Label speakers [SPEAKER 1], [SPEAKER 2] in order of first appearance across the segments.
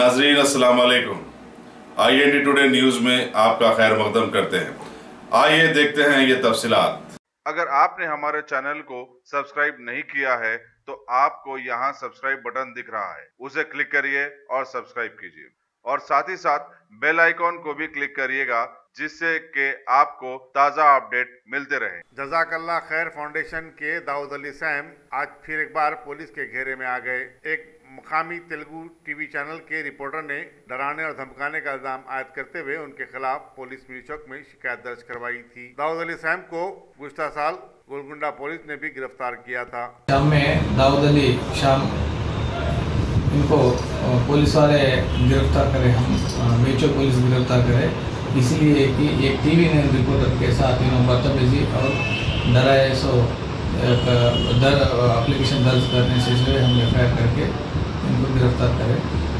[SPEAKER 1] नाजरीन अस्सलाम वालेकुम। IND टुडे न्यूज में आपका खैर मकदम करते हैं। आइए देखते हैं ये तफसीलात। अगर आपने हमारे चैनल को सब्सक्राइब नहीं किया है तो आपको यहाँ सब्सक्राइब बटन दिख रहा है, उसे क्लिक करिए और सब्सक्राइब कीजिए और साथ ही साथ बेल आइकॉन को भी क्लिक करिएगा जिससे कि आपको ताज़ा अपडेट मिलते रहे। जज़ाकल्लाह खैर फाउंडेशन के दाऊद अली सैम आज फिर एक बार पुलिस के घेरे में आ गए। एक मुकामी तेलुगु टीवी चैनल के रिपोर्टर ने डराने और धमकाने का इल्जाम आयद करते हुए उनके खिलाफ पुलिस मिली चौक में शिकायत दर्ज करवाई थी। दाऊद अली सैम को गुज़श्ता साल गोलकुंडा पुलिस ने भी गिरफ्तार किया था।
[SPEAKER 2] शाम में दाऊद अली शाम इनको पुलिस वाले गिरफ्तार करे, हम मेचो पुलिस गिरफ्तार करे इसलिए कि एक टीवी ने रिपोर्टर के साथ बदतमीजी और डराए सो एप्लीकेशन दर्ज करने से जो है हम FIR करके इनको गिरफ्तार करें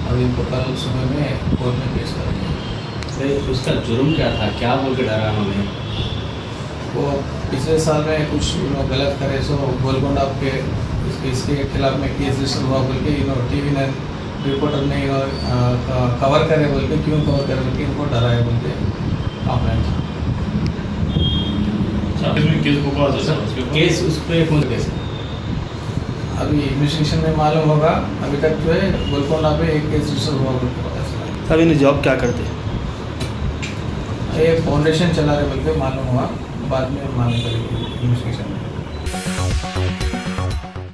[SPEAKER 2] और इनको कल सुबह में कोर्ट में पेश करेंगे।
[SPEAKER 3] उसका जुर्म क्या था, क्या बोल के डरा उन्होंने?
[SPEAKER 2] वो पिछले साल में कुछ गलत करे सो गोलकुंडा के इसके खिलाफ में केस रजिस्टर हुआ बोल के टीवी ने रिपोर्टर ने कवर करे बोल के, क्यों कवर करे बोल के इनको डराए बोल के कंप्लेंट था। केस उस पर कौन केस अभी इन्वेस्टिगेशन में मालूम होगा। अभी तक जो है गोलकुंडा पे एक केस रजिस्टर हुआ बोल के पता चला।
[SPEAKER 4] सर इन्हें जॉब क्या करते?
[SPEAKER 2] ये फाउंडेशन चला रहे बोल के मालूम हुआ, बाद में मालूम करेगी इन्वेस्टिगेशन में।